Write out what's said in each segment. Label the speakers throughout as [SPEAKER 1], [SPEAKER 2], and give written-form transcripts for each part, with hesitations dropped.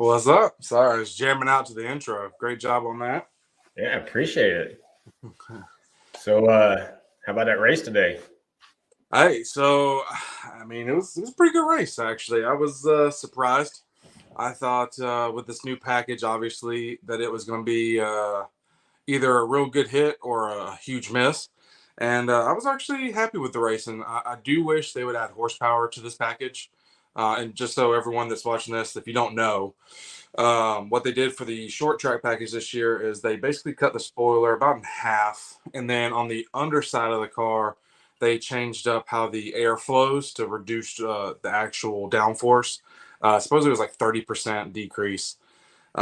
[SPEAKER 1] What's up? Sorry, I was jamming out to the intro. Great job on that.
[SPEAKER 2] Yeah, appreciate it. So, how about that race today?
[SPEAKER 1] Hey, so it was a pretty good race actually. I was surprised. I thought with this new package, obviously, that it was going to be either a real good hit or a huge miss. And I was actually happy with the race. And I do wish they would add horsepower to this package. And just so everyone that's watching this, if you don't know, what they did for the short track package this year is they basically cut the spoiler about in half. And then on the underside of the car, they changed up how the air flows to reduce the actual downforce. Supposedly it was like 30% decrease. But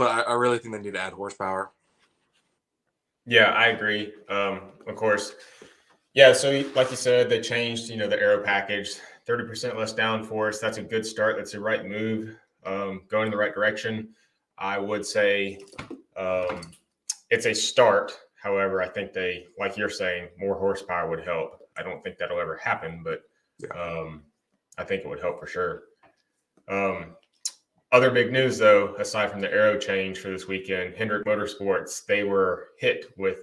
[SPEAKER 1] I really think they need to add horsepower.
[SPEAKER 2] Yeah, I agree. Of course. Yeah, so like you said, they changed, the aero package, 30% less downforce. That's a good start. That's the right move, going in the right direction. I would say it's a start. However, I think they, like you're saying, more horsepower would help. I don't think that'll ever happen, but I think it would help for sure. Other big news, though, aside from the aero change for this weekend, Hendrick Motorsports, they were hit with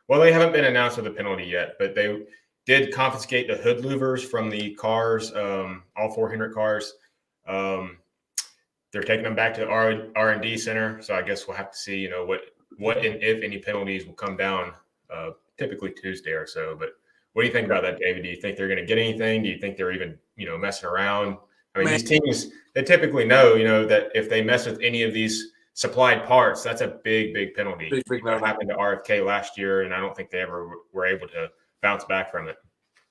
[SPEAKER 2] well, they haven't been announced with a penalty yet, but they did confiscate the hood louvers from the cars, all four Hendrick cars. They're taking them back to the R&D center, so I guess we'll have to see, what and if any penalties will come down, typically Tuesday or so. But what do you think about that, David? Do you think they're going to get anything? Do you think they're even, messing around? I mean, these teams, they typically know, that if they mess with any of these supplied parts, that's a big, big penalty.
[SPEAKER 1] Big
[SPEAKER 2] That happened to RFK last year, and I don't think they ever were able to bounce back from it.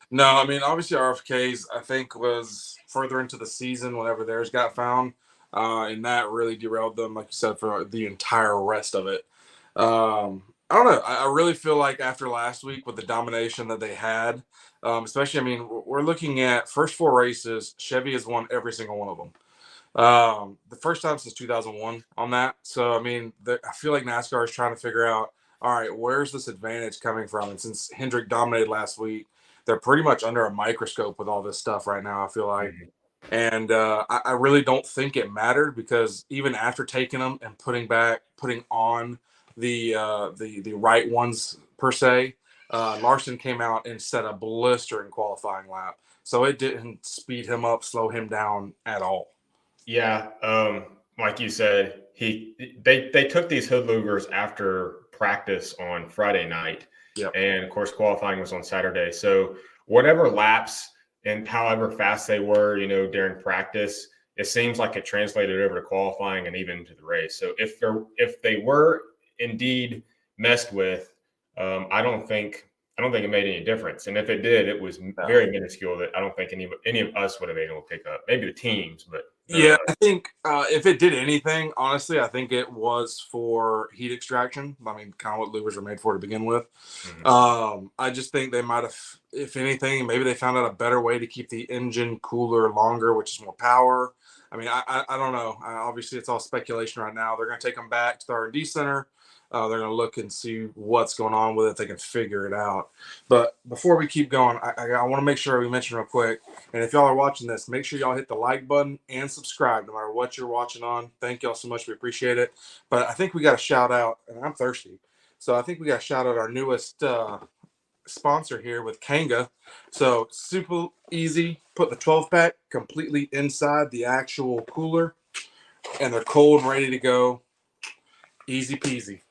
[SPEAKER 1] No, I mean, obviously RFK's, I think, was further into the season whenever theirs got found. And that really derailed them, like you said, for the entire rest of it. I don't know. I really feel like after last week with the domination that they had, especially, I mean, we're looking at first four races, Chevy has won every single one of them. The first time since 2001 on that. So, I mean, I feel like NASCAR is trying to figure out, all right, where's this advantage coming from? And since Hendrick dominated last week, they're pretty much under a microscope with all this stuff right now, I feel like. Mm-hmm. And I really don't think it mattered because even after taking them and putting on the right ones per se, Larson came out and set a blistering qualifying lap. So it didn't speed him up, slow him down at all.
[SPEAKER 2] Yeah, like you said, they took these hood louvers after practice on Friday night, and of course qualifying was on Saturday. So whatever laps and however fast they were, during practice, it seems like it translated over to qualifying and even to the race. So if they were indeed messed with, I don't think it made any difference. And if it did, it was very minuscule that I don't think any of us would have been able to pick up. Maybe the teams, but
[SPEAKER 1] yeah, I think if it did anything, honestly, I think it was for heat extraction. I mean, kind of what louvers are made for to begin with. Mm-hmm. I just think they might have, if anything, maybe they found out a better way to keep the engine cooler longer, which is more power. I mean, I don't know. Obviously, it's all speculation right now. They're going to take them back to the R&D center. They're going to look and see what's going on with it. They can figure it out. But before we keep going, I want to make sure we mention real quick. And if y'all are watching this, make sure y'all hit the like button and subscribe no matter what you're watching on. Thank y'all so much. We appreciate it. But I think we got to shout out, and I'm thirsty. So I think we got to shout out our newest sponsor here with Kanga. So super easy. Put the 12-pack completely inside the actual cooler. And they're cold and ready to go. Easy peasy.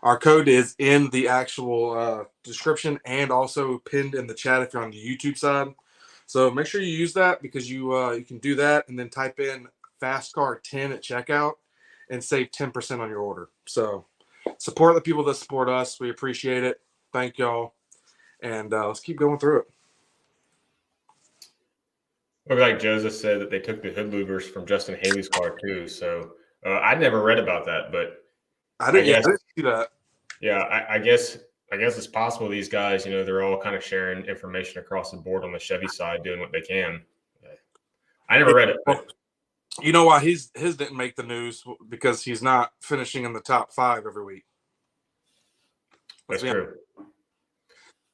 [SPEAKER 1] Our code is in the actual description and also pinned in the chat if you're on the YouTube side. So make sure you use that because you can do that and then type in FASCAR 10 at checkout and save 10% on your order. So support the people that support us. We appreciate it. Thank y'all. And let's keep going through it.
[SPEAKER 2] Look, like Joseph said that they took the hood louvers from Justin Haley's car too. So I never read about that, but
[SPEAKER 1] I didn't see that.
[SPEAKER 2] Yeah, I guess it's possible these guys, they're all kind of sharing information across the board on the Chevy side, doing what they can. I never read it. But...
[SPEAKER 1] You know why his didn't make the news? Because he's not finishing in the top 5 every week.
[SPEAKER 2] That's true.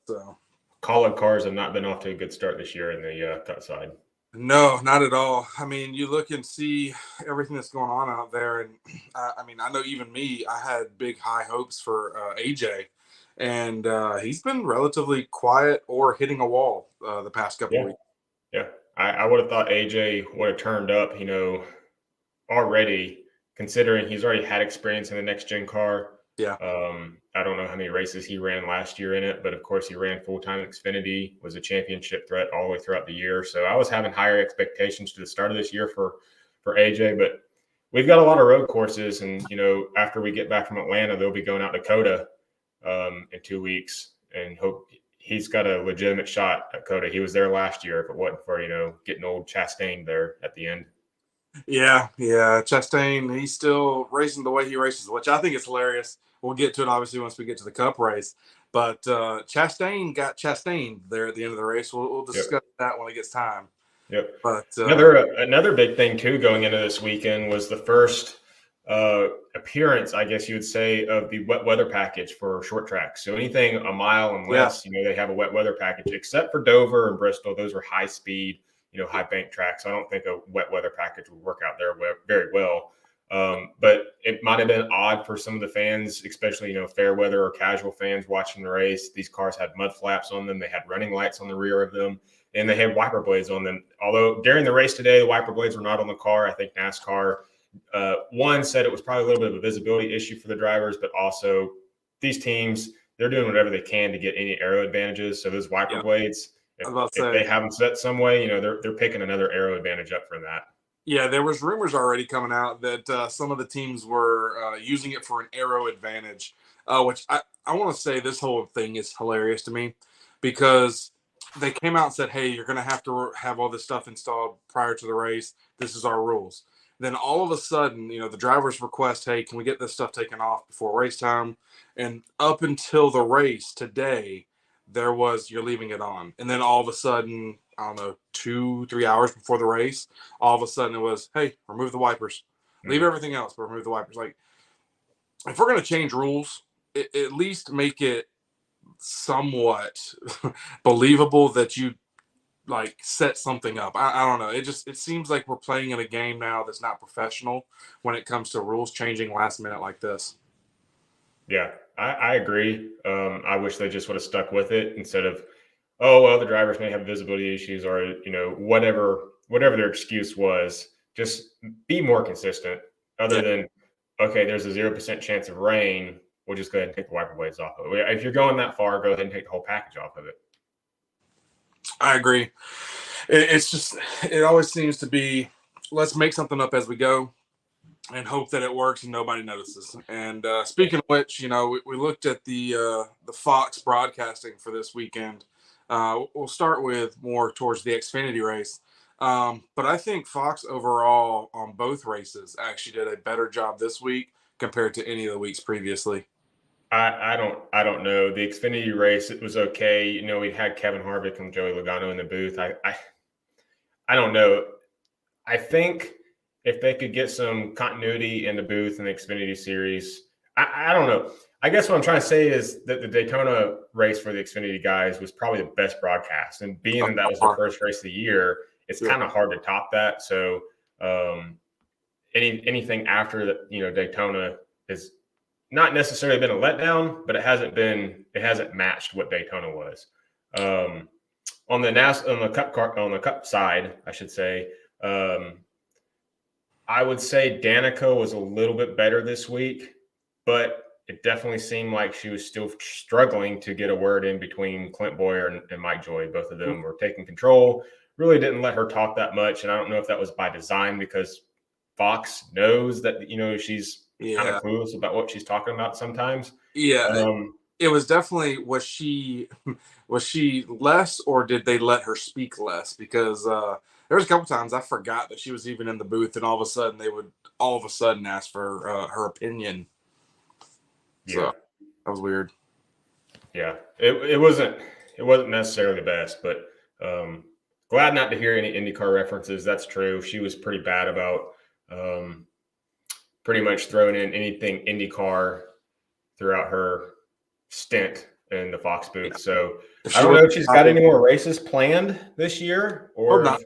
[SPEAKER 1] So,
[SPEAKER 2] College cars have not been off to a good start this year in the cut side.
[SPEAKER 1] No, not at all. I mean, you look and see everything that's going on out there, and I mean, I know even me, I had big high hopes for AJ, and he's been relatively quiet or hitting a wall the past couple
[SPEAKER 2] Yeah,
[SPEAKER 1] weeks.
[SPEAKER 2] yeah. I would have thought AJ would have turned up, already, considering he's already had experience in the next gen car.
[SPEAKER 1] Yeah,
[SPEAKER 2] I don't know how many races he ran last year in it, but of course he ran full-time Xfinity, was a championship threat all the way throughout the year. So I was having higher expectations to the start of this year for AJ, but we've got a lot of road courses, and after we get back from Atlanta, they'll be going out to Dakota in 2 weeks, and hope he's got a legitimate shot at Dakota. He was there last year if it wasn't for getting old Chastain there at the end.
[SPEAKER 1] yeah. Chastain, he's still racing the way he races, which I think is hilarious. We'll get to it obviously once we get to the Cup race. But Chastain got Chastain there at the end of the race. We'll discuss
[SPEAKER 2] Yep.
[SPEAKER 1] that when it gets time.
[SPEAKER 2] Yep.
[SPEAKER 1] But
[SPEAKER 2] Another big thing too going into this weekend was the first appearance, I guess you would say, of the wet weather package for short tracks. So anything a mile and less, they have a wet weather package, except for Dover and Bristol. Those are high speed, high bank tracks. I don't think a wet weather package would work out there very well. But it might have been odd for some of the fans, especially, fair weather or casual fans watching the race. These cars had mud flaps on them. They had running lights on the rear of them, and they had wiper blades on them. Although during the race today, the wiper blades were not on the car. I think NASCAR, one, said it was probably a little bit of a visibility issue for the drivers, but also these teams, they're doing whatever they can to get any aero advantages. So those wiper blades, if they have them set some way, they're picking another aero advantage up for that.
[SPEAKER 1] yeah, there was rumors already coming out that some of the teams were using it for an aero advantage, which I want to say this whole thing is hilarious to me because they came out and said, hey, you're going to have to have all this stuff installed prior to the race. This is our rules. Then all of a sudden, the drivers request, hey, can we get this stuff taken off before race time? And up until the race today, there was you're leaving it on. And then all of a sudden, I don't know, 2-3 hours before the race, all of a sudden it was, hey, remove the wipers. Leave everything else, but remove the wipers. Like, if we're going to change rules, at least make it somewhat believable that you like set something up. I don't know. It seems like we're playing in a game now that's not professional when it comes to rules changing last minute like this.
[SPEAKER 2] Yeah, I agree. I wish they just would have stuck with it instead of, oh, well, the drivers may have visibility issues or, whatever their excuse was. Just be more consistent other than, okay, there's a 0% chance of rain. We'll just go ahead and take the wiper blades off of it. If you're going that far, go ahead and take the whole package off of it.
[SPEAKER 1] I agree. It's just, it always seems to be, let's make something up as we go and hope that it works and nobody notices. And speaking of which, we looked at the Fox broadcasting for this weekend. We'll start with more towards the Xfinity race. But I think Fox overall on both races actually did a better job this week compared to any of the weeks previously.
[SPEAKER 2] I don't know. The Xfinity race, it was okay. We had Kevin Harvick and Joey Logano in the booth. I don't know. I think if they could get some continuity in the booth in the Xfinity series, I don't know. I guess what I'm trying to say is that the Daytona race for the Xfinity guys was probably the best broadcast. And being that was the first race of the year, it's kind of hard to top that. So anything after that, Daytona has not necessarily been a letdown, but it hasn't matched what Daytona was. On the Cup side, I should say, I would say Danica was a little bit better this week, but it definitely seemed like she was still struggling to get a word in between Clint Boyer and Mike Joy. Both of them were taking control, really didn't let her talk that much. And I don't know if that was by design because Fox knows that, she's kind of clueless about what she's talking about sometimes.
[SPEAKER 1] Yeah. It was definitely, was she less or did they let her speak less? Because there was a couple times I forgot that she was even in the booth and all of a sudden they would ask for her opinion. So that was weird.
[SPEAKER 2] Yeah, it wasn't necessarily the best, but glad not to hear any IndyCar references. That's true. She was pretty bad about pretty much throwing in anything IndyCar throughout her stint in the Fox booth. So I don't know if she's got any more races planned this year or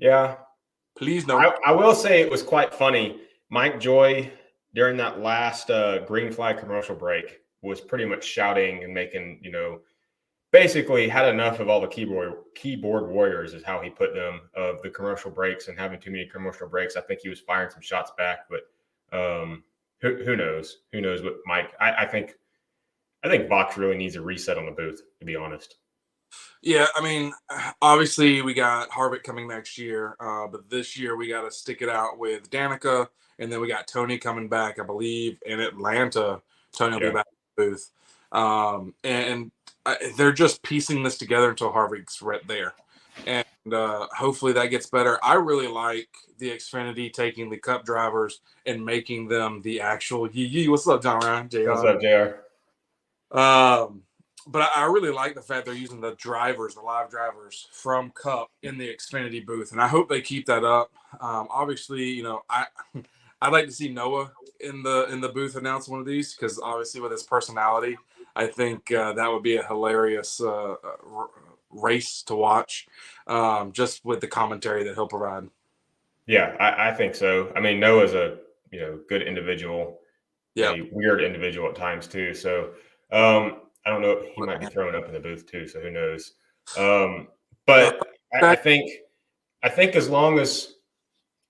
[SPEAKER 2] Yeah.
[SPEAKER 1] Please no.
[SPEAKER 2] I will say it was quite funny. Mike Joy, during that last green flag commercial break, was pretty much shouting and making, basically had enough of all the keyboard warriors, is how he put them, of the commercial breaks and having too many commercial breaks. I think he was firing some shots back, but who knows? Who knows what Mike? I think Vox really needs a reset on the booth, to be honest.
[SPEAKER 1] Yeah, I mean, obviously we got Harvick coming next year, but this year we got to stick it out with Danica, and then we got Tony coming back, I believe, in Atlanta. Tony will be back in the booth, and they're just piecing this together until Harvick's right there, and hopefully that gets better. I really like the Xfinity taking the Cup drivers and making them the actual yee. What's up, John Ryan? JR.
[SPEAKER 2] What's up, JR?
[SPEAKER 1] But I really like the fact they're using the live drivers from Cup in the Xfinity booth, and I hope they keep that up. Obviously, I'd like to see Noah in the booth announce one of these, because obviously with his personality, I think that would be a hilarious race to watch, just with the commentary that he'll provide.
[SPEAKER 2] Yeah, I think so. I mean, Noah's a good individual, a weird individual at times too. So I don't know. He might be throwing up in the booth too. So who knows? But I think as long as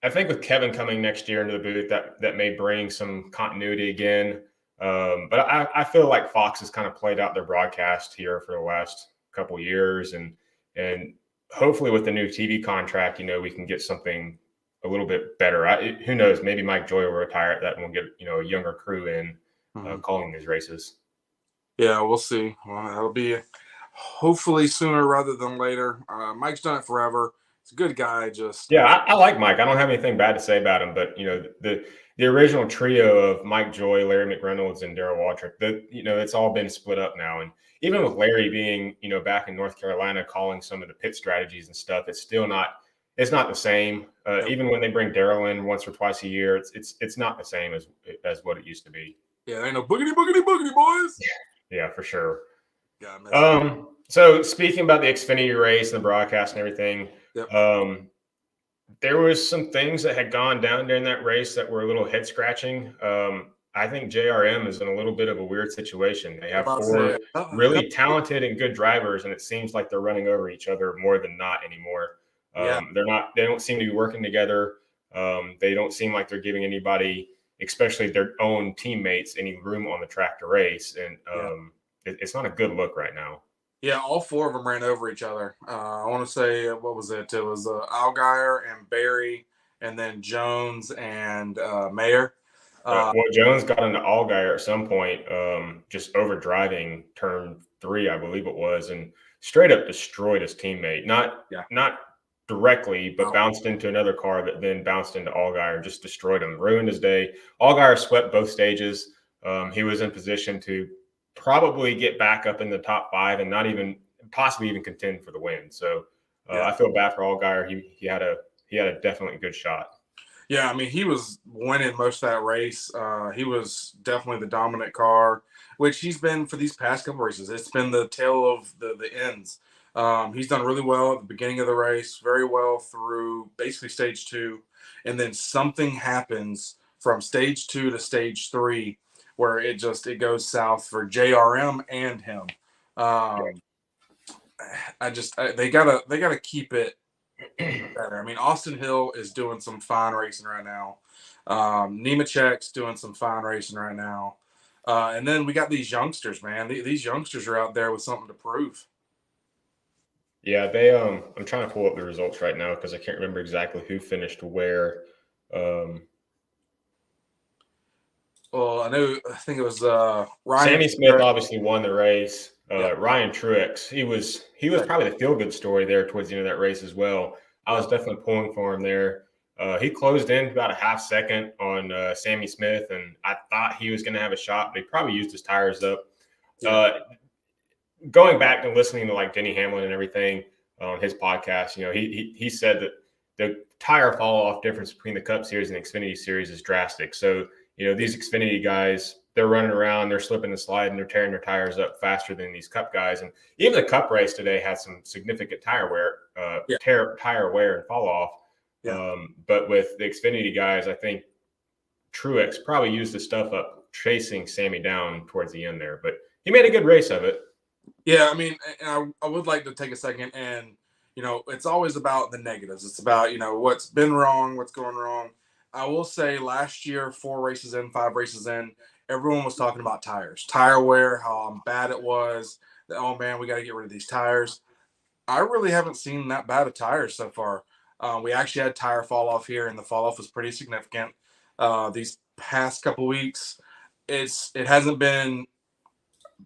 [SPEAKER 2] with Kevin coming next year into the booth, that may bring some continuity again. But I feel like Fox has kind of played out their broadcast here for the last couple of years, and hopefully with the new TV contract, we can get something a little bit better. Who knows? Maybe Mike Joy will retire at that, and we'll get a younger crew in calling these races.
[SPEAKER 1] Yeah, we'll see. Well, that'll be hopefully sooner rather than later. Mike's done it forever. He's a good guy.
[SPEAKER 2] I like Mike. I don't have anything bad to say about him, but the original trio of Mike Joy, Larry McReynolds, and Darrell Waltrip, it's all been split up now. And even with Larry being back in North Carolina calling some of the pit strategies and stuff, it's still not. It's not the same. Even when they bring Darrell in once or twice a year, it's not the same as what it used to be.
[SPEAKER 1] Yeah, there ain't no boogity boys.
[SPEAKER 2] Yeah, for sure. Yeah. So speaking about the Xfinity race and the broadcast and everything, there was some things that had gone down during that race that were a little head scratching. I think JRM is in a little bit of a weird situation. They have four really talented and good drivers, and it seems like they're running over each other more than not anymore. They don't seem to be working together. They don't seem like they're giving anybody, especially their own teammates, any room on the track to race. And it's not a good look right now.
[SPEAKER 1] Yeah, all four of them ran over each other. I want to say, what was it? It was Allgaier and Barry, and then Jones and Mayer.
[SPEAKER 2] Jones got into Allgaier at some point, just over driving turn 3, I believe it was, and straight up destroyed his teammate. Not directly, but bounced into another car that then bounced into Allgaier and just destroyed him, ruined his day. Allgaier swept both stages. He was in position to probably get back up in the top 5 and not even possibly even contend for the win. So I feel bad for Allgaier. He had a definitely good shot.
[SPEAKER 1] Yeah, I mean, he was winning most of that race. He was definitely the dominant car, which he's been for these past couple races. It's been the tail of the ends. He's done really well at the beginning of the race, very well through basically stage 2. And then something happens from stage 2 to stage 3 where it goes south for JRM and him. They gotta keep it better. I mean, Austin Hill is doing some fine racing right now. Nemechek's doing some fine racing right now. And then we got these youngsters, man. These youngsters are out there with something to prove.
[SPEAKER 2] Yeah, they I'm trying to pull up the results right now because I can't remember exactly who finished where.
[SPEAKER 1] Well, I think it was Ryan.
[SPEAKER 2] Sammy Smith obviously won the race. Ryan Truex, he was probably the feel-good story there towards the end of that race as well. I was definitely pulling for him there. He closed in about a half second on Sammy Smith, and I thought he was going to have a shot, but he probably used his tires up. Going back and listening to like Denny Hamlin and everything on his podcast, he said that the tire fall-off difference between the Cup Series and the Xfinity Series is drastic. So, these Xfinity guys, they're running around, they're slipping and sliding, they're tearing their tires up faster than these Cup guys. And even the Cup race today had some significant tire wear and fall off.
[SPEAKER 1] Yeah.
[SPEAKER 2] But with the Xfinity guys, I think Truex probably used the stuff up chasing Sammy down towards the end there, but he made a good race of it.
[SPEAKER 1] Yeah, I mean, and I would like to take a second and, it's always about the negatives. It's about, what's been wrong, what's going wrong. I will say last year, 4 races in, 5 races in, everyone was talking about tires, tire wear, how bad it was. Oh man, we got to get rid of these tires. I really haven't seen that bad of tires so far. We actually had tire fall off here, and the fall off was pretty significant. These past couple weeks, it hasn't been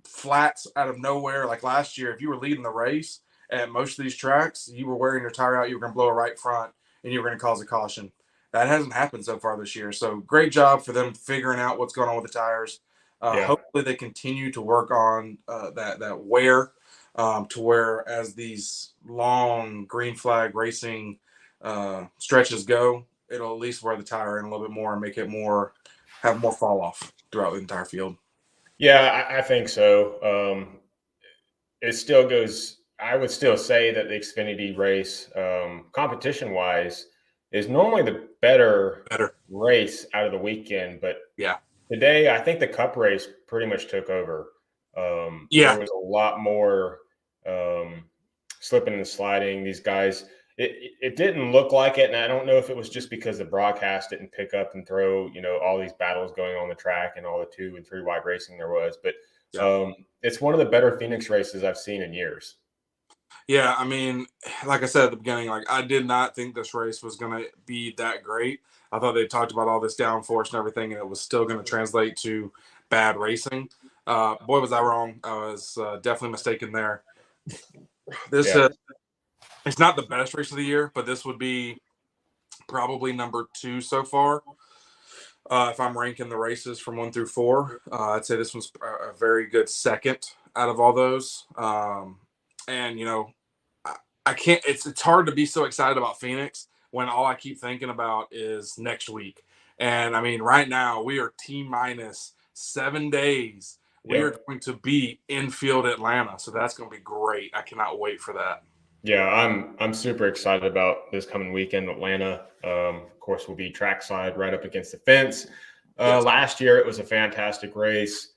[SPEAKER 1] flats out of nowhere. Like last year, if you were leading the race at most of these tracks, you were wearing your tire out, you were going to blow a right front, and you were going to cause a caution. That hasn't happened so far this year. So great job for them figuring out what's going on with the tires. Hopefully they continue to work on that wear to where as these long green flag racing stretches go, it'll at least wear the tire in a little bit more and make it have more fall off throughout the entire field.
[SPEAKER 2] Yeah, I think so. It still goes. I would still say that the Xfinity race, competition wise, is normally the better race out of the weekend. But
[SPEAKER 1] yeah,
[SPEAKER 2] today I think the Cup race pretty much took over. There was a lot more slipping and sliding. These guys, it didn't look like it, and I don't know if it was just because the broadcast didn't pick up and throw all these battles going on the track and all the 2 and 3 wide racing there was, but it's one of the better Phoenix races I've seen in years.
[SPEAKER 1] Yeah, I mean, like I said at the beginning, like I did not think this race was going to be that great. I thought they talked about all this downforce and everything, and it was still going to translate to bad racing. Boy, was I wrong. I was definitely mistaken there. This it's not the best race of the year, but this would be probably number 2 so far. If I'm ranking the races from 1 through 4, I'd say this one's a very good second out of all those. And I can't. It's hard to be so excited about Phoenix when all I keep thinking about is next week. And I mean, right now we are T-minus 7 days. We are going to be in field Atlanta, so that's going to be great. I cannot wait for that.
[SPEAKER 2] Yeah, I'm super excited about this coming weekend, Atlanta. Of course, we'll be trackside right up against the fence. Last year, it was a fantastic race.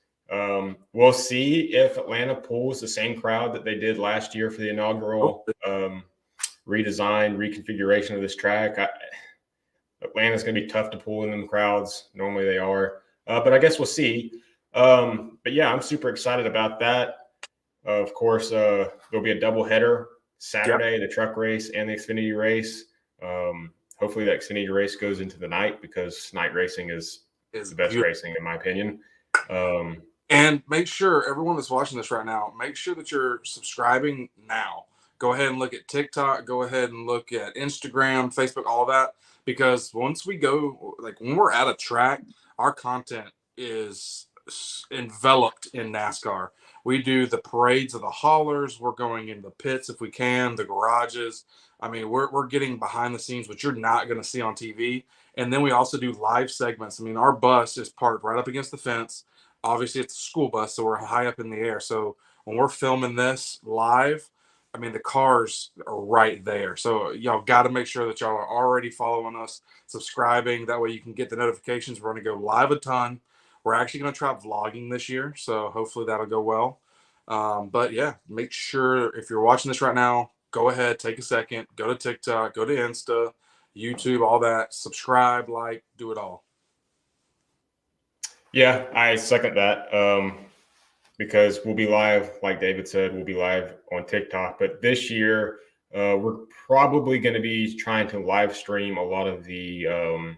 [SPEAKER 2] We'll see if Atlanta pulls the same crowd that they did last year for the inaugural redesign, reconfiguration of this track. Atlanta's going to be tough to pull in them crowds. Normally they are. But I guess we'll see. But yeah, I'm super excited about that. Of course, there'll be a doubleheader Saturday, the truck race and the Xfinity race. Hopefully that Xfinity race goes into the night because night racing is the best racing in my opinion.
[SPEAKER 1] And make sure everyone that's watching this right now, make sure that you're subscribing now. Go ahead and look at TikTok. Go ahead and look at Instagram, Facebook, all of that. Because once we go, like when we're at a track, our content is enveloped in NASCAR. We do the parades of the haulers. We're going in the pits if we can, the garages. I mean, we're getting behind the scenes, which you're not going to see on TV. And then we also do live segments. I mean, our bus is parked right up against the fence. Obviously, it's a school bus, so we're high up in the air. So when we're filming this live, I mean, the cars are right there. So y'all got to make sure that y'all are already following us, subscribing. That way you can get the notifications. We're going to go live a ton. We're actually going to try vlogging this year, so hopefully that'll go well. But yeah, make sure if you're watching this right now, go ahead, take a second, go to TikTok, go to Insta, YouTube, all that. Subscribe, like, do it all.
[SPEAKER 2] Yeah, I second that because we'll be live, like David said, we'll be live on TikTok. But this year, we're probably going to be trying to live stream a lot of the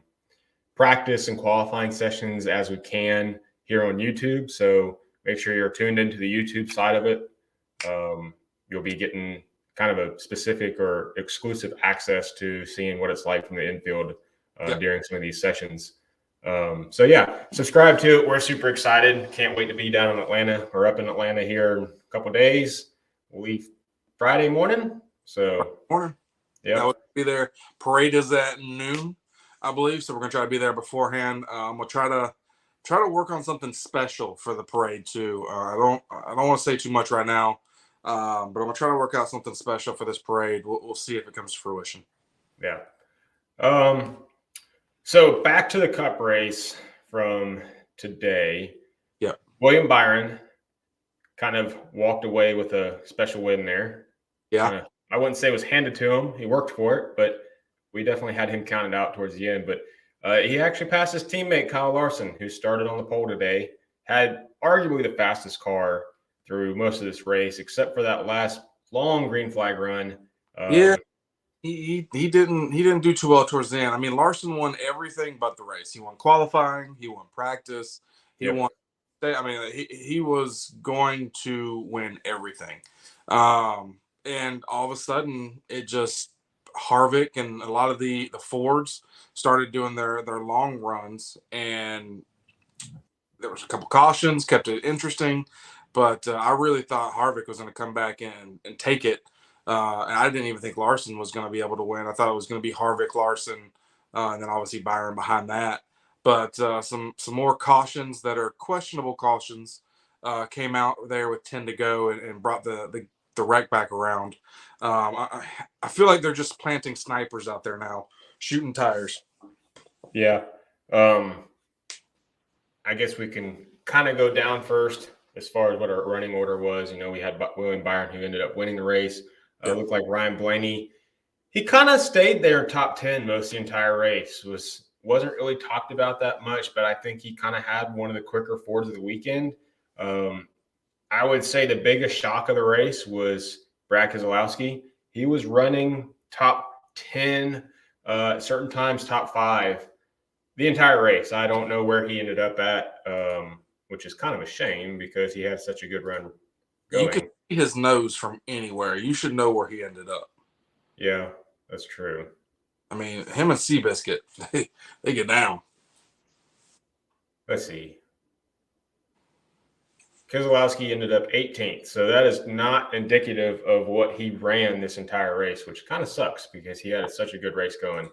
[SPEAKER 2] practice and qualifying sessions as we can here on YouTube. So make sure you're tuned into the YouTube side of it. You'll be getting kind of a specific or exclusive access to seeing what it's like from the infield during some of these sessions. So yeah, subscribe to it. We're super excited. Can't wait to be down in Atlanta or up in Atlanta here in a couple of days. We'll leave Friday morning. So
[SPEAKER 1] yeah, we'll be there. Parade is at noon, I believe. So we're gonna try to be there beforehand. We'll try to work on something special for the parade too. I don't want to say too much right now, but I'm gonna try to work out something special for this parade. We'll see if it comes to fruition.
[SPEAKER 2] Yeah. So back to the Cup race from today.
[SPEAKER 1] Yep.
[SPEAKER 2] William Byron kind of walked away with a special win there.
[SPEAKER 1] Yeah.
[SPEAKER 2] I wouldn't say it was handed to him. He worked for it, but we definitely had him counted out towards the end. But he actually passed his teammate Kyle Larson, who started on the pole today, had arguably the fastest car through most of this race, except for that last long green flag run.
[SPEAKER 1] Yeah. He didn't do too well towards the end. I mean, Larson won everything but the race. He won qualifying. He won practice. He won. I mean, he was going to win everything. And all of a sudden, it just Harvick and a lot of the Fords started doing their long runs, and there was a couple cautions, kept it interesting. But I really thought Harvick was going to come back and take it. And I didn't even think Larson was going to be able to win. I thought it was going to be Harvick, Larson, and then obviously Byron behind that. But some more cautions that are questionable cautions came out there with 10 to go and brought the wreck back around. I feel like they're just planting snipers out there now, shooting tires.
[SPEAKER 2] Yeah. I guess we can kind of go down first as far as what our running order was. You know, we had William Byron, who ended up winning the race. Looked like Ryan Blaney. He kind of stayed there top 10 most of the entire race. Wasn't really talked about that much, but I think he kind of had one of the quicker Fords of the weekend. I would say the biggest shock of the race was Brad Keselowski. He was running top 10, certain times top 5 the entire race. I don't know where he ended up at, which is kind of a shame because he had such a good run going.
[SPEAKER 1] You can see his nose from anywhere. You should know where he ended up.
[SPEAKER 2] Yeah, that's true.
[SPEAKER 1] I mean, him and Seabiscuit, they get down.
[SPEAKER 2] Let's see. Keselowski ended up 18th. So that is not indicative of what he ran this entire race, which kind of sucks because he had such a good race going.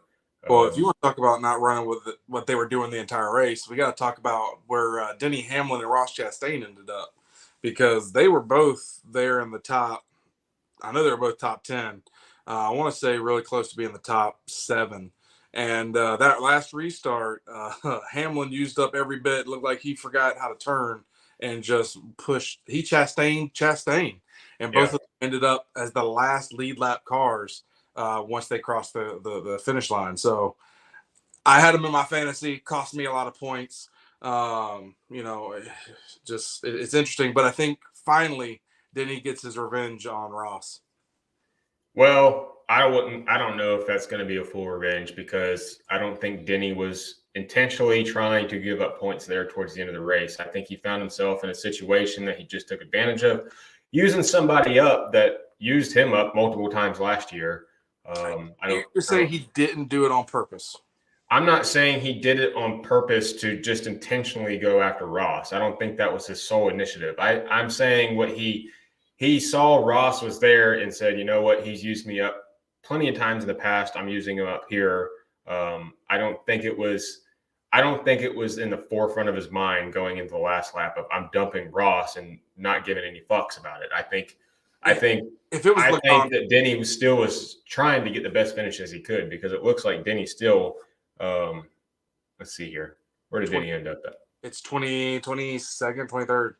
[SPEAKER 1] Well, if you want to talk about not running with what they were doing the entire race, we got to talk about where Denny Hamlin and Ross Chastain ended up, because they were both there in the top. I know they were both top 10. I want to say really close to being the top 7. And that last restart, Hamlin used up every bit. It looked like he forgot how to turn and just pushed. He Chastain. And both of them ended up as the last lead lap cars once they crossed the finish line. So I had them in my fantasy. Cost me a lot of points. You know, it's interesting. But I think finally Denny gets his revenge on Ross.
[SPEAKER 2] Well, I don't know if that's going to be a full revenge because I don't think Denny was intentionally trying to give up points there towards the end of the race. I think he found himself in a situation that he just took advantage of, using somebody up that used him up multiple times last year.
[SPEAKER 1] You're saying he didn't do it on purpose?
[SPEAKER 2] I'm not saying he did it on purpose to just intentionally go after Ross. I don't think that was his sole initiative. I'm saying what he saw Ross was there and said, you know what, he's used me up plenty of times in the past. I'm using him up here. I don't think it was in the forefront of his mind going into the last lap of I'm dumping Ross and not giving any fucks about it. I think that Denny was trying to get the best finish as he could, because it looks like Denny still. Let's see here. Where did Denny end up at?
[SPEAKER 1] It's 22nd, 23rd.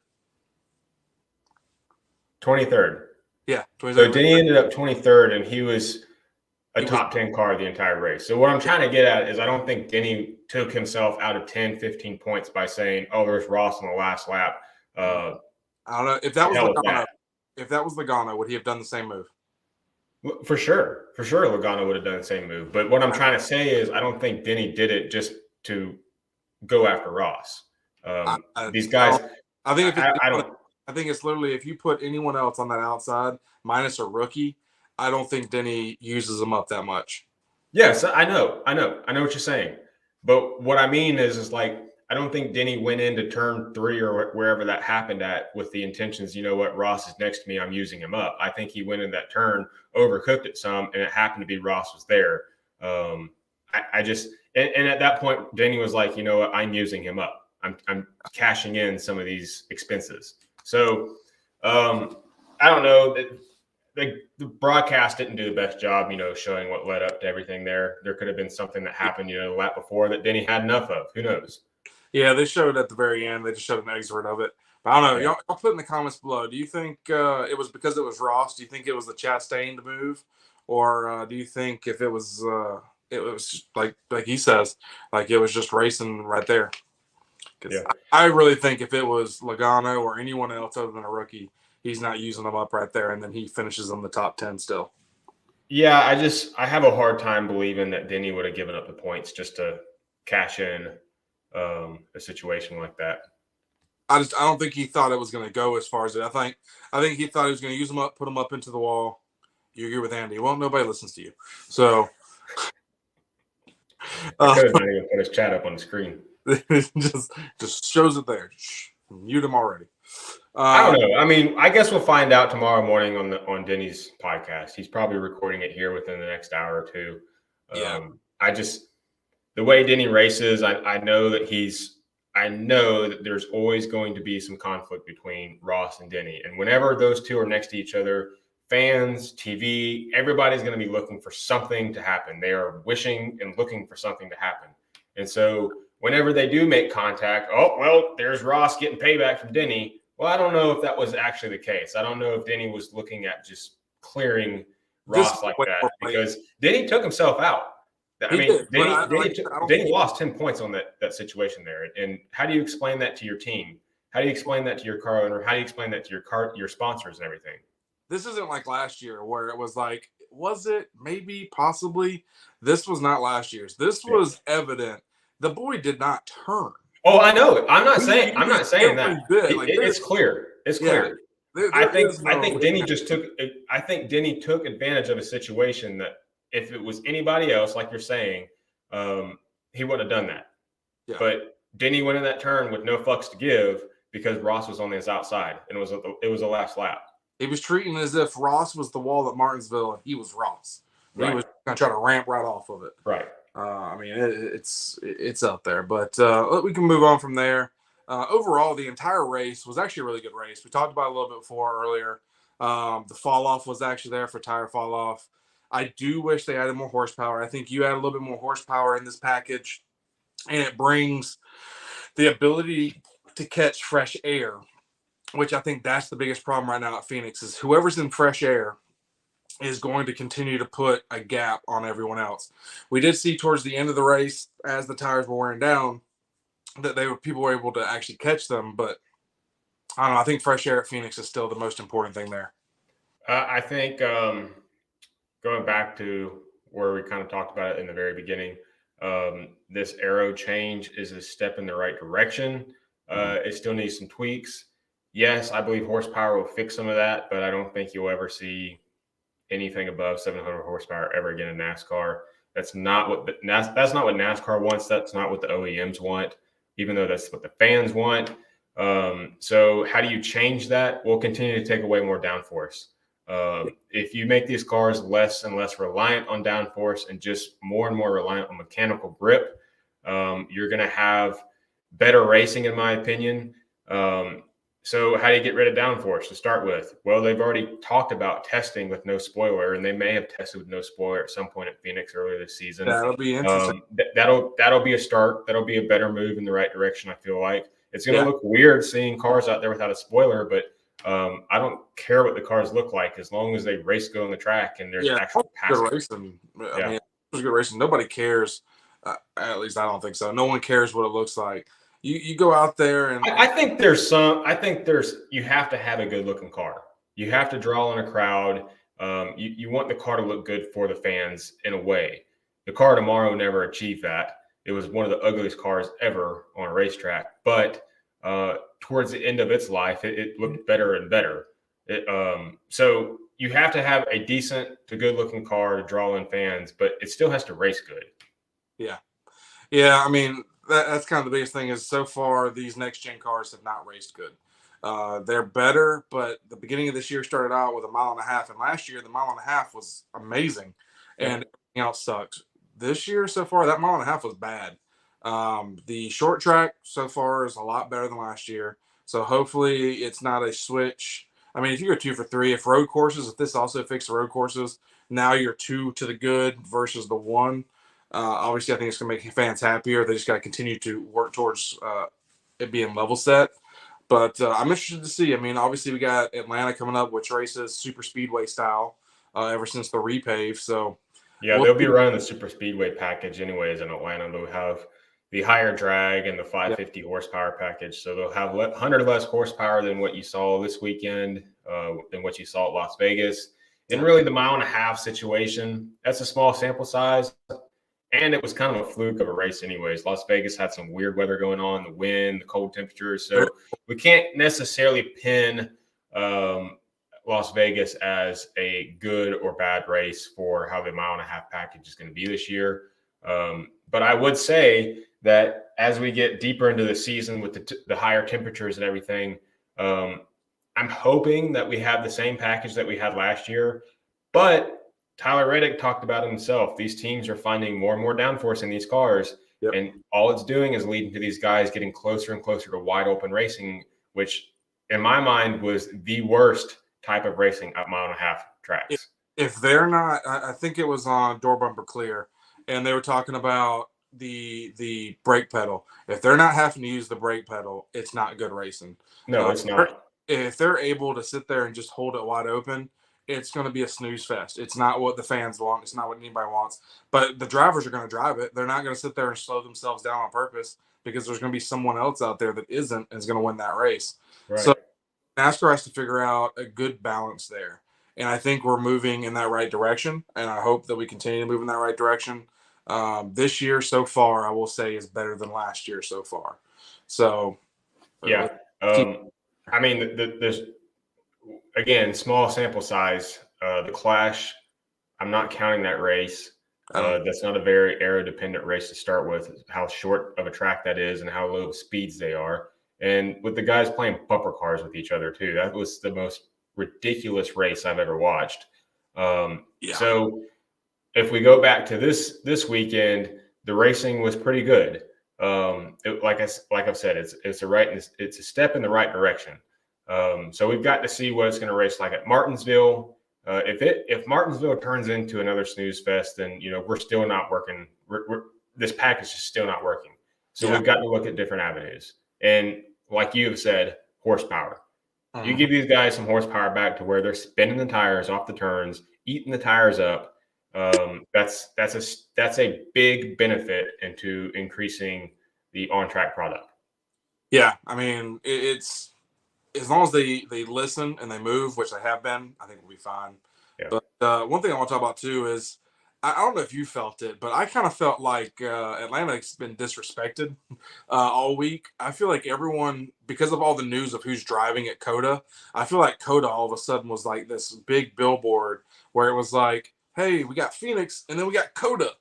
[SPEAKER 2] 23rd.
[SPEAKER 1] Yeah. 23rd.
[SPEAKER 2] So Denny ended up 23rd, and he was a top 10 car the entire race. So what I'm trying to get at is I don't think Denny took himself out of 10, 15 points by saying, oh, there's Ross on the last lap.
[SPEAKER 1] I don't know. If that was Logano, would he have done the same move?
[SPEAKER 2] For sure. Logano would have done the same move. But what I'm trying to say is I don't think Denny did it just to go after Ross. These guys.
[SPEAKER 1] I think it's literally if you put anyone else on that outside, minus a rookie, I don't think Denny uses them up that much.
[SPEAKER 2] Yes, I know what you're saying. But what I mean is like, I don't think Denny went into turn 3 or wherever that happened at with the intentions, you know what, Ross is next to me, I'm using him up. I think he went in that turn, overcooked it some, and it happened to be Ross was there. And at that point, Denny was like, you know what, I'm using him up. I'm cashing in some of these expenses. So I don't know. the broadcast didn't do the best job, showing what led up to everything there. There could have been something that happened, the lap before that Denny had enough of. Who knows?
[SPEAKER 1] Yeah, they showed at the very end. They just showed an excerpt of it. But I don't know.
[SPEAKER 2] Yeah.
[SPEAKER 1] Y'all put in the comments below. Do you think it was because it was Ross? Do you think it was the Chastain move, or do you think if it was just like he says, like it was just racing right there? Because I really think if it was Logano or anyone else other than a rookie, he's not using them up right there, and then he finishes in the top 10 still.
[SPEAKER 2] Yeah, I have a hard time believing that Denny would have given up the points just to cash in a situation like that.
[SPEAKER 1] I don't think he thought it was going to go as far as it. I think he thought he was going to use them up, put them up into the wall. You agree with Andy? Well, nobody listens to you, so
[SPEAKER 2] I could have not even put his chat up on the screen.
[SPEAKER 1] just shows it there. Mute him already.
[SPEAKER 2] I don't know. I mean, I guess we'll find out tomorrow morning on Denny's podcast. He's probably recording it here within the next hour or two. The way Denny races, I know that there's always going to be some conflict between Ross and Denny. And whenever those two are next to each other, fans, TV, everybody's going to be looking for something to happen. They are wishing and looking for something to happen. And so whenever they do make contact, oh, well, there's Ross getting payback from Denny. Well, I don't know if that was actually the case. I don't know if Denny was looking at just clearing Ross like that, because Denny took himself out. I mean, Denny lost 10 points on that situation there. And how do you explain that to your team? How do you explain that to your car owner? How do you explain that to your sponsors and everything?
[SPEAKER 1] This isn't like last year where it was like, was it? Maybe, possibly. This was not last year's. This was evident. The boy did not turn.
[SPEAKER 2] Oh, I know. I'm not saying that. It's clear. It's clear. I think Denny took advantage of a situation that if it was anybody else, like you're saying, he wouldn't have done that. Yeah. But Denny went in that turn with no fucks to give because Ross was on his outside, and it was the last lap.
[SPEAKER 1] He was treating it as if Ross was the wall at Martinsville and he was Ross. Right. He was going to try to ramp right off of it.
[SPEAKER 2] Right.
[SPEAKER 1] I mean, it's out there, but we can move on from there. Overall, the entire race was actually a really good race. We talked about it a little bit before earlier. The fall off was actually there for tire fall off. I do wish they added more horsepower. I think you add a little bit more horsepower in this package, and it brings the ability to catch fresh air, which I think that's the biggest problem right now at Phoenix is whoever's in fresh air is going to continue to put a gap on everyone else. We did see towards the end of the race, as the tires were wearing down, that people were able to actually catch them. But I don't know. I think fresh air at Phoenix is still the most important thing there.
[SPEAKER 2] I think going back to where we kind of talked about it in the very beginning, this aero change is a step in the right direction. It still needs some tweaks. Yes, I believe horsepower will fix some of that, but I don't think you'll ever see anything above 700 horsepower ever again in NASCAR. That's not what NASCAR wants. That's not what the OEMs want, even though that's what the fans want. So how do you change that? We'll continue to take away more downforce. If you make these cars less and less reliant on downforce and just more and more reliant on mechanical grip, you're going to have better racing, in my opinion. So how do you get rid of downforce to start with? Well, they've already talked about testing with no spoiler, and they may have tested with no spoiler at some point at Phoenix earlier this season.
[SPEAKER 1] That'll be interesting.
[SPEAKER 2] That'll be a start. That'll be a better move in the right direction, I feel like. It's going to look weird seeing cars out there without a spoiler, but I don't care what the cars look like as long as they race good on the track and there's actual passing.
[SPEAKER 1] Good racing. I mean, it was good racing. Nobody cares. At least I don't think so. No one cares what it looks like. You go out there and
[SPEAKER 2] I think you have to have a good looking car. You have to draw in a crowd. You want the car to look good for the fans in a way. The car tomorrow never achieved that. It was one of the ugliest cars ever on a racetrack, but towards the end of its life, it looked better and better. So you have to have a decent to good looking car to draw in fans, but it still has to race good.
[SPEAKER 1] Yeah. I mean, that's kind of the biggest thing is so far these next gen cars have not raced good. They're better, but the beginning of this year started out with 1.5 miles, and last year the 1.5 miles was amazing, and everything else sucked. This year so far, that 1.5 miles was bad. The short track so far is a lot better than last year. So hopefully it's not a switch I mean, if you go 2 for 3, if this also fixed road courses, now you're 2 to the good versus the 1. Obviously, I think it's going to make fans happier. They just got to continue to work towards it being level set. But I'm interested to see. I mean, obviously, we got Atlanta coming up, which races super speedway style ever since the repave. So,
[SPEAKER 2] Yeah, they'll be running the super speedway package anyways in Atlanta. They'll have the higher drag and the 550 horsepower package. So they'll have 100 less horsepower than what you saw this weekend, than what you saw at Las Vegas. And really the mile and a half situation, that's a small sample size. And it was kind of a fluke of a race anyways. Las Vegas had some weird weather going on, the wind, the cold temperatures. So we can't necessarily pin Las Vegas as a good or bad race for how the mile and a half package is going to be this year. But I would say that as we get deeper into the season with the higher temperatures and everything, I'm hoping that we have the same package that we had last year. But Tyler Reddick talked about it himself. These teams are finding more and more downforce in these cars.
[SPEAKER 1] Yep.
[SPEAKER 2] And all it's doing is leading to these guys getting closer and closer to wide open racing, which in my mind was the worst type of racing at mile and a half tracks.
[SPEAKER 1] If they're not, I think it was on Door Bumper Clear, and they were talking about the brake pedal. If they're not having to use the brake pedal, it's not good racing.
[SPEAKER 2] No, it's not.
[SPEAKER 1] If they're able to sit there and just hold it wide open, it's going to be a snooze fest. It's not what the fans want. It's not what anybody wants. But the drivers are going to drive it. They're not going to sit there and slow themselves down on purpose because there's going to be someone else out there that isn't and is going to win that race.
[SPEAKER 2] Right.
[SPEAKER 1] So NASCAR has to figure out a good balance there. And I think we're moving in that right direction. And I hope that we continue to move in that right direction. This year so far, I will say, is better than last year so far. So,
[SPEAKER 2] yeah. I mean, there's, again, small sample size. The Clash, I'm not counting that race. That's not a very aero-dependent race to start with, how short of a track that is and how low speeds they are. And with the guys playing bumper cars with each other, too. That was the most ridiculous race I've ever watched. So if we go back to this weekend, the racing was pretty good. Like I've said, it's a step in the right direction. So we've got to see what it's going to race like at Martinsville. If Martinsville turns into another snooze fest, then we're still not working. This package is still not working. So we've got to look at different avenues. And like you have said, horsepower. You give these guys some horsepower back to where they're spinning the tires off the turns, eating the tires up. That's a big benefit into increasing the on-track product.
[SPEAKER 1] Yeah, I mean, it's as long as they listen and they move, which they have been, I think we'll be fine. Yeah. But one thing I want to talk about too is I don't know if you felt it, but I kind of felt like Atlanta's been disrespected all week. I feel like everyone, because of all the news of who's driving at COTA, I feel like COTA all of a sudden was like this big billboard where it was like, hey, we got Phoenix and then we got COTA.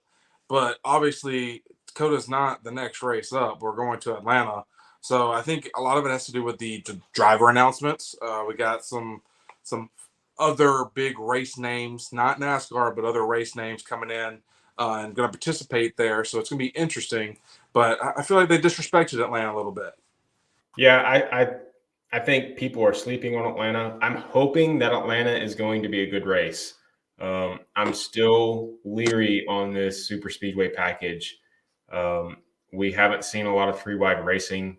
[SPEAKER 1] But obviously, COTA's not the next race up. We're going to Atlanta. So I think a lot of it has to do with the driver announcements. We got some other big race names, not NASCAR, but other race names coming in and going to participate there. So it's going to be interesting. But I feel like they disrespected Atlanta a little bit.
[SPEAKER 2] Yeah, I think people are sleeping on Atlanta. I'm hoping that Atlanta is going to be a good race. I'm still leery on this super speedway package. We haven't seen a lot of three-wide racing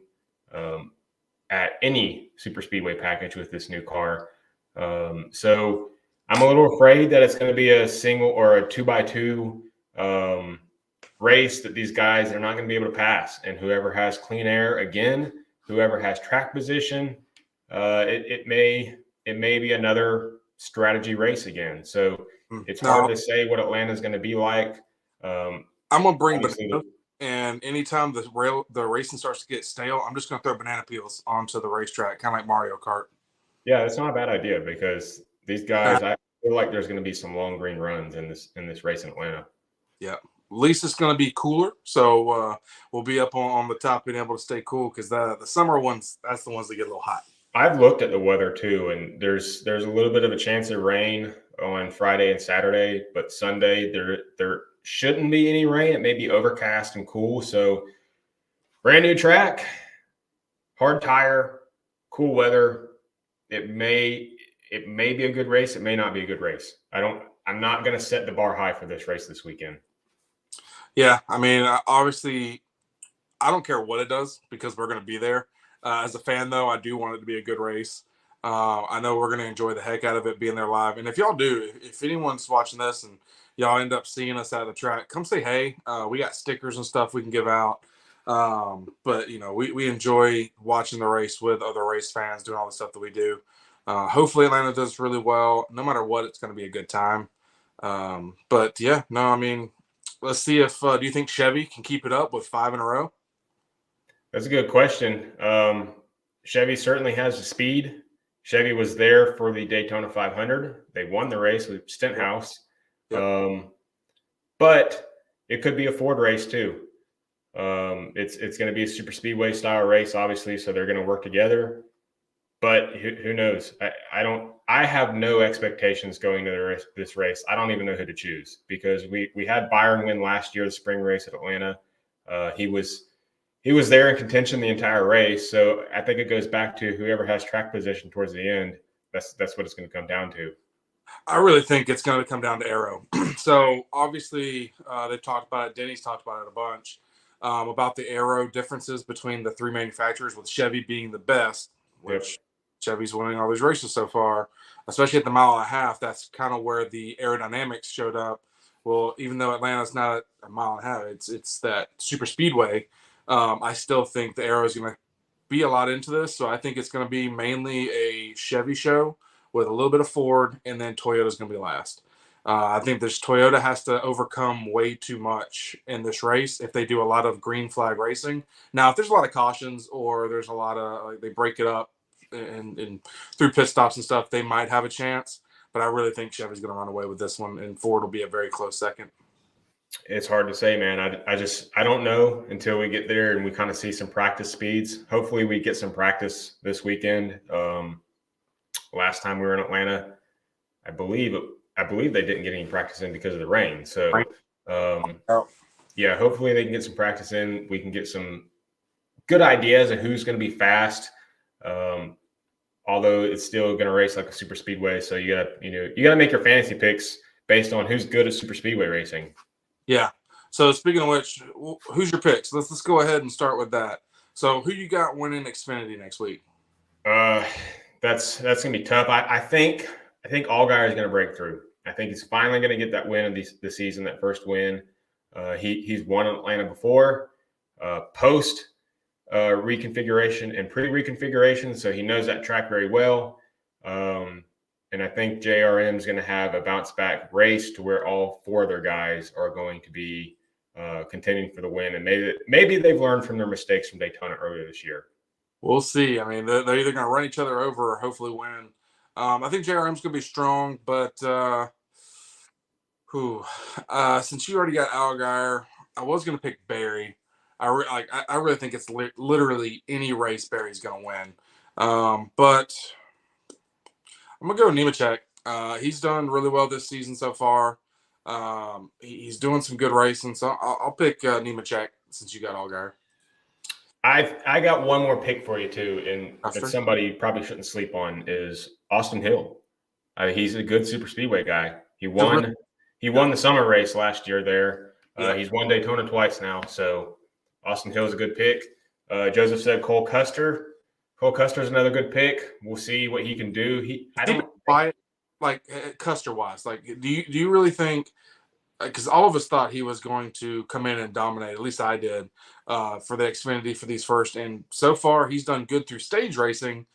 [SPEAKER 2] at any super speedway package with this new car. So I'm a little afraid that it's going to be a single or a 2x2 race that these guys are not going to be able to pass. And whoever has clean air again, whoever has track position, it may be another strategy race again. So it's hard to say what Atlanta is going to be like.
[SPEAKER 1] I'm going to bring banana, and anytime the racing starts to get stale, I'm just going to throw banana peels onto the racetrack, kind of like Mario Kart.
[SPEAKER 2] Yeah, that's not a bad idea because these guys, I feel like there's going to be some long green runs in this race in Atlanta.
[SPEAKER 1] Yeah. At least it's going to be cooler, so we'll be up on the top being able to stay cool because the summer ones, that's the ones that get a little hot.
[SPEAKER 2] I've looked at the weather too, and there's a little bit of a chance of rain on Friday and Saturday, but Sunday there shouldn't be any rain. It may be overcast and cool. So brand new track, hard tire, cool weather. It may it may be a good race. It may not be a good race. I'm not going to set the bar high for this race this weekend.
[SPEAKER 1] Yeah, I mean, obviously, I don't care what it does because we're going to be there. As a fan, though, I do want it to be a good race. I know we're going to enjoy the heck out of it being there live. And if y'all do, if anyone's watching this and y'all end up seeing us at the track, come say hey. We got stickers and stuff we can give out. But, you know, we enjoy watching the race with other race fans, doing all the stuff that we do. Hopefully Atlanta does really well. No matter what, it's going to be a good time. But, yeah, no, I mean, let's see if do you think Chevy can keep it up with 5 in a row?
[SPEAKER 2] That's a good question. Chevy certainly has the speed. Chevy was there for the Daytona 500. They won the race with Stenhouse. Yep. But it could be a Ford race too. It's going to be a super speedway style race, obviously, so they're going to work together. But who knows? I have no expectations going to this race. I don't even know who to choose because we had Byron win last year, the spring race at Atlanta. He was there in contention the entire race. So I think it goes back to whoever has track position towards the end. That's what it's going to come down to.
[SPEAKER 1] I really think it's going to come down to aero. So obviously they've talked about it. Denny's talked about it a bunch about the aero differences between the 3 manufacturers, with Chevy being the best, which Chevy's winning all these races so far, especially at the 1.5 miles. That's kind of where the aerodynamics showed up. Well, even though Atlanta's not a 1.5 miles, it's that super speedway. I still think the aero is going to be a lot into this. So I think it's going to be mainly a Chevy show with a little bit of Ford, and then Toyota's going to be last. I think this Toyota has to overcome way too much in this race if they do a lot of green flag racing. Now, if there's a lot of cautions or there's a lot of they break it up and through pit stops and stuff, they might have a chance. But I really think Chevy's going to run away with this one, and Ford will be a very close second.
[SPEAKER 2] It's hard to say, man. I don't know until we get there and we kind of see some practice speeds. Hopefully we get some practice this weekend. Last time we were in Atlanta, I believe they didn't get any practice in because of the rain. So, yeah, hopefully they can get some practice in. We can get some good ideas of who's going to be fast. Although it's still going to race like a super speedway. So you gotta make your fantasy picks based on who's good at super speedway racing.
[SPEAKER 1] Yeah. So speaking of which, who's your picks? Let's go ahead and start with that. So who you got winning Xfinity next week?
[SPEAKER 2] That's gonna be tough. I think Allgaier is gonna break through. I think he's finally gonna get that win of the season, that first win. He's won in Atlanta before, post reconfiguration and pre-reconfiguration, so he knows that track very well. And I think JRM is going to have a bounce back race to where all 4 of their guys are going to be contending for the win. And maybe they've learned from their mistakes from Daytona earlier this year.
[SPEAKER 1] We'll see. I mean, they're either going to run each other over or hopefully win. I think JRM's going to be strong, but since you already got Allgaier, I was going to pick Barry. I really think it's literally any race Barry's going to win. But I'm going to go Nemechek. He's done really well this season so far. He's doing some good racing, so I'll pick Nemechek since you got Allgaier.
[SPEAKER 2] I got one more pick for you too, and that somebody you probably shouldn't sleep on is Austin Hill. He's a good super speedway guy. He won the summer race last year there. He's won Daytona twice now, so Austin Hill is a good pick. Joseph said Cole Custer. Cole Custer's another good pick. We'll see what he can do.
[SPEAKER 1] Custer wise. Like, do you really think? Because all of us thought he was going to come in and dominate. At least I did for the Xfinity for these first. And so far, he's done good through stage racing,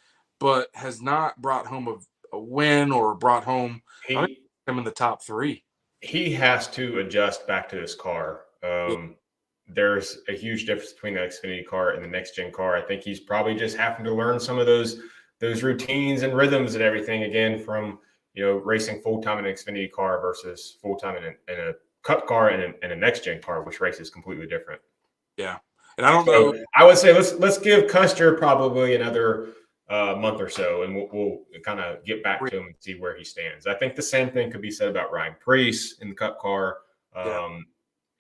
[SPEAKER 1] but has not brought home a win or brought home him in the top 3.
[SPEAKER 2] He has to adjust back to this car. There's a huge difference between the Xfinity car and the next gen car. I think he's probably just having to learn some of those routines and rhythms and everything again from racing full time in an Xfinity car versus full time in a Cup car and a next gen car, which races completely different.
[SPEAKER 1] Yeah, and I don't know.
[SPEAKER 2] I would say let's give Custer probably another month or so, and we'll kind of get back to him and see where he stands. I think the same thing could be said about Ryan Preece in the Cup car.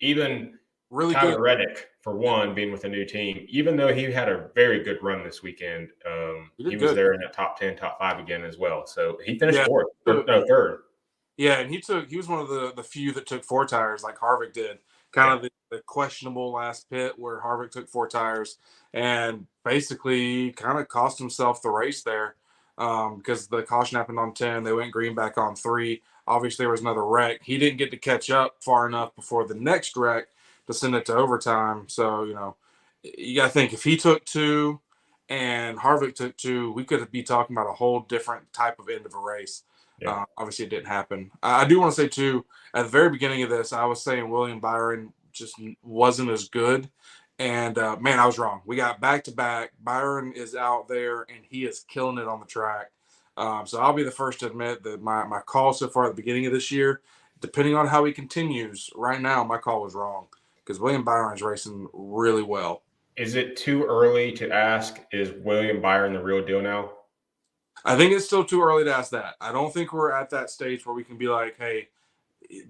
[SPEAKER 2] Even
[SPEAKER 1] really
[SPEAKER 2] Tyler
[SPEAKER 1] good.
[SPEAKER 2] Reddick, for one, being with a new team, even though he had a very good run this weekend, he was there in that top 10, top 5 again as well. So he finished fourth, third.
[SPEAKER 1] Yeah, and he was one of the few that took 4 tires like Harvick did. Kind of the questionable last pit where Harvick took 4 tires and basically kind of cost himself the race there because the caution happened on 10. They went green back on 3. Obviously, there was another wreck. He didn't get to catch up far enough before the next wreck to send it to overtime. So, you got to think if he took 2 and Harvick took 2, we could be talking about a whole different type of end of a race.
[SPEAKER 2] Yeah.
[SPEAKER 1] Obviously, it didn't happen. I do want to say, too, at the very beginning of this, I was saying William Byron just wasn't as good. And, man, I was wrong. We got back-to-back. Byron is out there, and he is killing it on the track. So I'll be the first to admit that my call so far at the beginning of this year, depending on how he continues, right now my call was wrong because William Byron is racing really well.
[SPEAKER 2] Is it too early to ask, is William Byron the real deal now?
[SPEAKER 1] I think it's still too early to ask that. I don't think we're at that stage where we can be like, hey,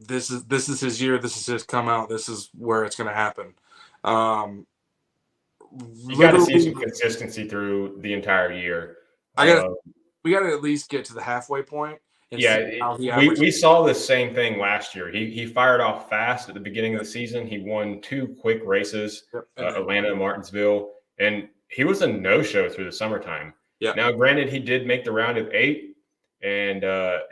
[SPEAKER 1] this is his year, this is his come out, this is where it's going to happen.
[SPEAKER 2] You got to see some consistency through the entire year.
[SPEAKER 1] We got to at least get to the halfway point.
[SPEAKER 2] We saw the same thing last year. He fired off fast at the beginning of the season. He won 2 quick races, Atlanta and Martinsville, and he was a no-show through the summertime.
[SPEAKER 1] Yep.
[SPEAKER 2] Now, granted, he did make the round of 8, and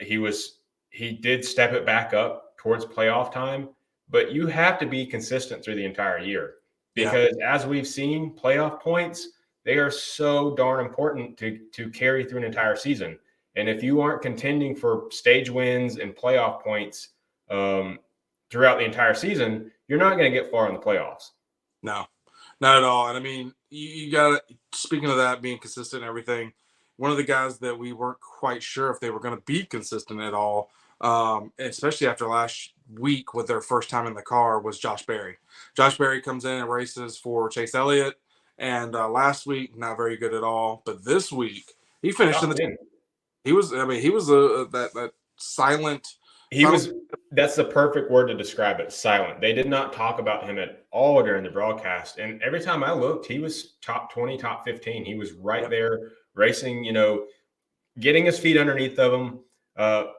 [SPEAKER 2] he did step it back up towards playoff time. But you have to be consistent through the entire year because, as we've seen, playoff points, they are so darn important to carry through an entire season. And if you aren't contending for stage wins and playoff points throughout the entire season, you're not going to get far in the playoffs.
[SPEAKER 1] No, not at all. And I mean, you got to, speaking of that, being consistent and everything, one of the guys that we weren't quite sure if they were going to be consistent at all, especially after last week with their first time in the car, was Josh Berry. Josh Berry comes in and races for Chase Elliott. And last week, not very good at all. But this week, he finished in the – he was that silent –
[SPEAKER 2] That's the perfect word to describe it, silent. They did not talk about him at all during the broadcast. And every time I looked, he was top 20, top 15. He was right there racing, getting his feet underneath of him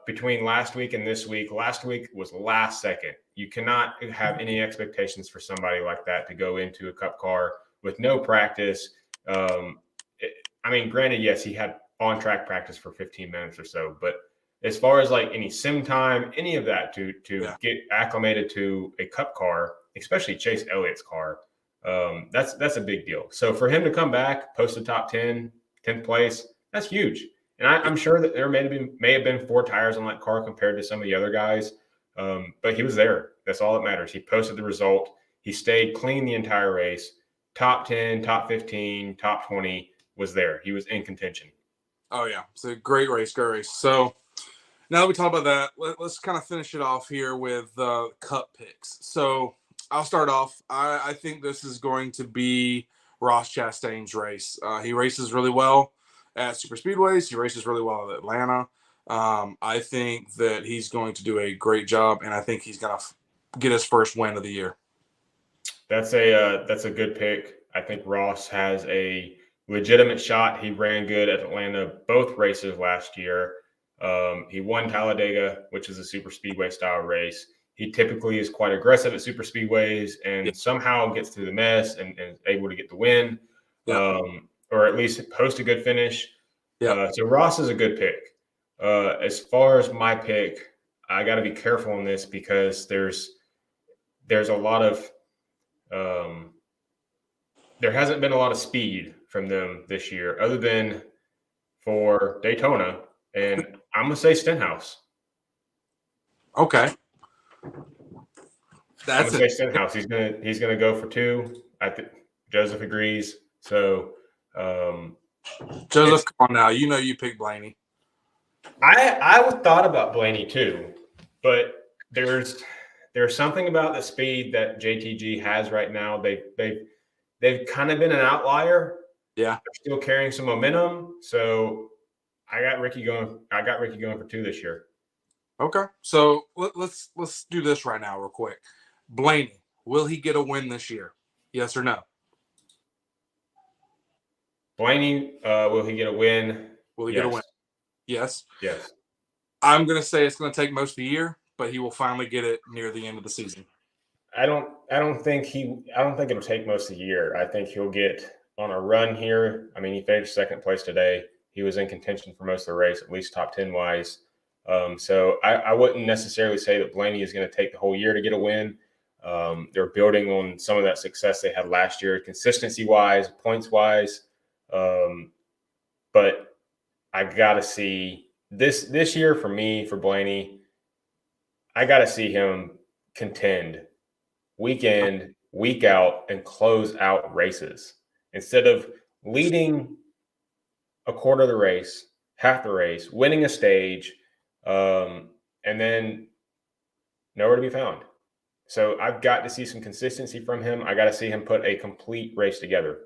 [SPEAKER 2] between last week and this week. Last week was last second. You cannot have any expectations for somebody like that to go into a Cup car with no practice. Granted, yes, he had on-track practice for 15 minutes or so, but as far as like any sim time, any of that to get acclimated to a Cup car, especially Chase Elliott's car, that's a big deal. So for him to come back, post the top 10, 10th place, that's huge. And I'm sure that there may have been 4 tires on that car compared to some of the other guys, but he was there. That's all that matters. He posted the result. He stayed clean the entire race. Top 10, top 15, top 20 was there. He was in contention.
[SPEAKER 1] Oh, yeah. It's a great race, great race. So now that we talk about that, let's kind of finish it off here with Cup picks. So I'll start off. I think this is going to be Ross Chastain's race. He races really well at super speedways. He races really well at Atlanta. I think that he's going to do a great job, and I think he's going to get his first win of the year.
[SPEAKER 2] That's a good pick. I think Ross has a legitimate shot. He ran good at Atlanta both races last year. He won Talladega, which is a super speedway style race. He typically is quite aggressive at super speedways and somehow gets through the mess and is able to get the win, or at least post a good finish. So Ross is a good pick. As far as my pick, I got to be careful on this because there's a lot of there hasn't been a lot of speed from them this year, other than for Daytona, and I'm gonna say Stenhouse.
[SPEAKER 1] Okay,
[SPEAKER 2] I'm gonna say Stenhouse. He's gonna go for 2. I think Joseph agrees. So,
[SPEAKER 1] Joseph, come on now. You picked Blaney.
[SPEAKER 2] I thought about Blaney too, but there's something about the speed that JTG has right now. They've kind of been an outlier.
[SPEAKER 1] Yeah,
[SPEAKER 2] they're still carrying some momentum. So I got Ricky going for 2 this year.
[SPEAKER 1] Okay, so let's do this right now, real quick. Blaney, will he get a win this year? Yes or no?
[SPEAKER 2] Blaney, will he get a win?
[SPEAKER 1] Will he get a win? Yes.
[SPEAKER 2] Yes.
[SPEAKER 1] I'm going to say it's going to take most of the year, but he will finally get it near the end of the season.
[SPEAKER 2] I don't think it'll take most of the year. I think he'll get on a run here. I mean, he finished second place today. He was in contention for most of the race, at least top 10 wise. So I wouldn't necessarily say that Blaney is going to take the whole year to get a win. They're building on some of that success they had last year, consistency wise, points wise. But I got to see this year for Blaney, I got to see him contend week in, week out, and close out races instead of leading a quarter of the race, half the race, winning a stage, and then nowhere to be found. So I've got to see some consistency from him. I got to see him put a complete race together.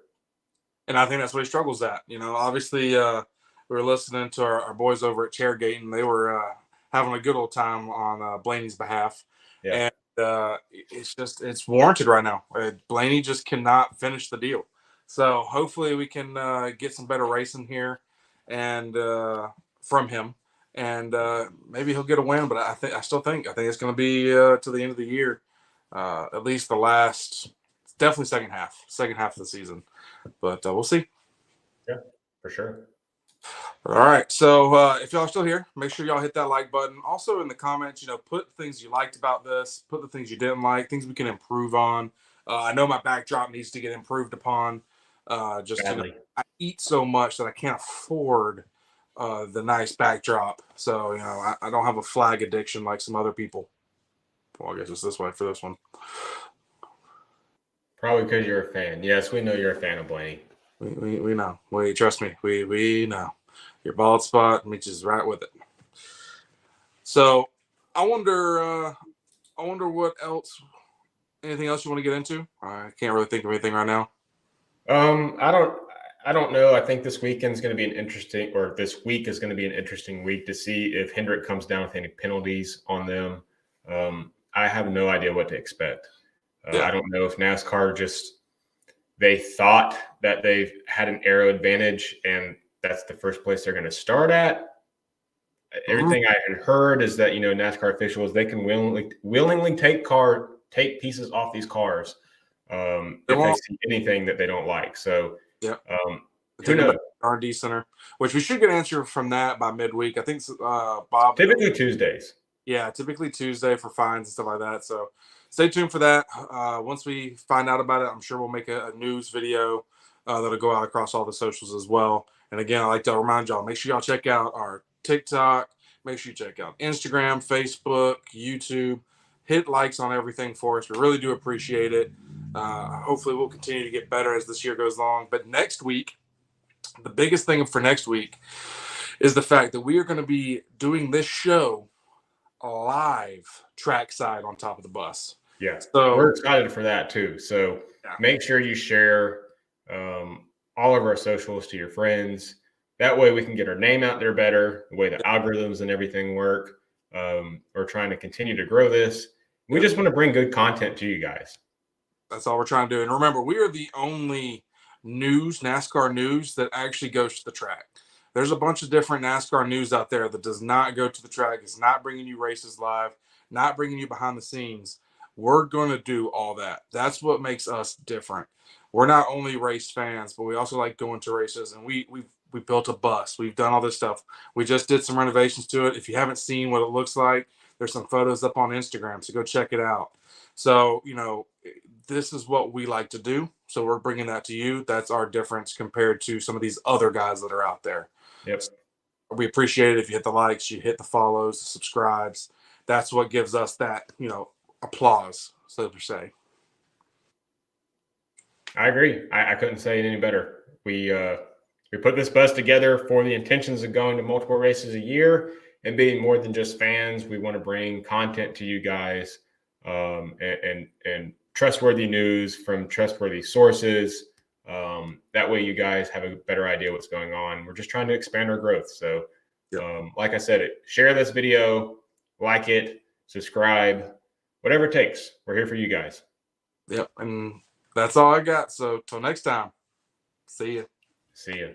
[SPEAKER 1] And I think that's what he struggles at. Obviously, we were listening to our boys over at Chairgate, and they were having a good old time on Blaney's behalf.
[SPEAKER 2] Yeah.
[SPEAKER 1] And it's warranted right now. Blaney just cannot finish the deal. So hopefully we can get some better racing here and from him. And maybe he'll get a win, but I still think it's going to be to the end of the year, at least the last, definitely second half of the season. But we'll see.
[SPEAKER 2] Yeah, for sure.
[SPEAKER 1] All right. So if y'all are still here, make sure y'all hit that like button. Also in the comments, put things you liked about this, put the things you didn't like, things we can improve on. I know my backdrop needs to get improved upon. I eat so much that I can't afford the nice backdrop. So, I don't have a flag addiction like some other people. Well, I guess it's this way for this one.
[SPEAKER 2] Probably because you're a fan. Yes, we know you're a fan of Blaney.
[SPEAKER 1] We know. Trust me. We know. Your bald spot reaches right with it. So I wonder what else. Anything else you want to get into? I can't really think of anything right now.
[SPEAKER 2] I don't know. I think this week is going to be an interesting week to see if Hendrick comes down with any penalties on them. I have no idea what to expect. I don't know if NASCAR they thought that they've had an aero advantage and that's the first place they're going to start at. Everything I had heard is that, NASCAR officials, they can willingly take pieces off these cars if they see anything that they don't like. So, who knows?
[SPEAKER 1] R&D Center, which we should get an answer from that by midweek. I think Bob.
[SPEAKER 2] Typically Tuesdays.
[SPEAKER 1] Yeah, typically Tuesday for fines and stuff like that. So stay tuned for that. Once we find out about it, I'm sure we'll make a news video that'll go out across all the socials as well. And again, I like to remind y'all, make sure y'all check out our TikTok. Make sure you check out Instagram, Facebook, YouTube. Hit likes on everything for us. We really do appreciate it. Hopefully we'll continue to get better as this year goes along. But next week, the biggest thing for next week is the fact that we are going to be doing this show live trackside on top of the bus.
[SPEAKER 2] Yeah, so we're excited for that too. So make sure you share all of our socials to your friends. That way we can get our name out there better, the way the algorithms and everything work. We're trying to continue to grow this. We just want to bring good content to you guys.
[SPEAKER 1] That's all we're trying to do. And remember, we are the only NASCAR news that actually goes to the track. There's a bunch of different NASCAR news out there that does not go to the track. It's not bringing you races live, not bringing you behind the scenes. We're going to do all that. That's what makes us different. We're not only race fans, but we also like going to races. And we built a bus. We've done all this stuff. We just did some renovations to it. If you haven't seen what it looks like, there's some photos up on Instagram, so go check it out. So, this is what we like to do. So we're bringing that to you. That's our difference compared to some of these other guys that are out there.
[SPEAKER 2] Yep.
[SPEAKER 1] We appreciate it if you hit the likes, you hit the follows, the subscribes. That's what gives us that, applause, so to say.
[SPEAKER 2] I agree. I couldn't say it any better. We put this bus together for the intentions of going to multiple races a year and being more than just fans. We want to bring content to you guys and trustworthy news from trustworthy sources. That way you guys have a better idea what's going on. We're just trying to expand our growth. So like I said, share this video, like it, subscribe, whatever it takes. We're here for you guys.
[SPEAKER 1] Yep, and that's all I got. So till next time, see you.
[SPEAKER 2] See you.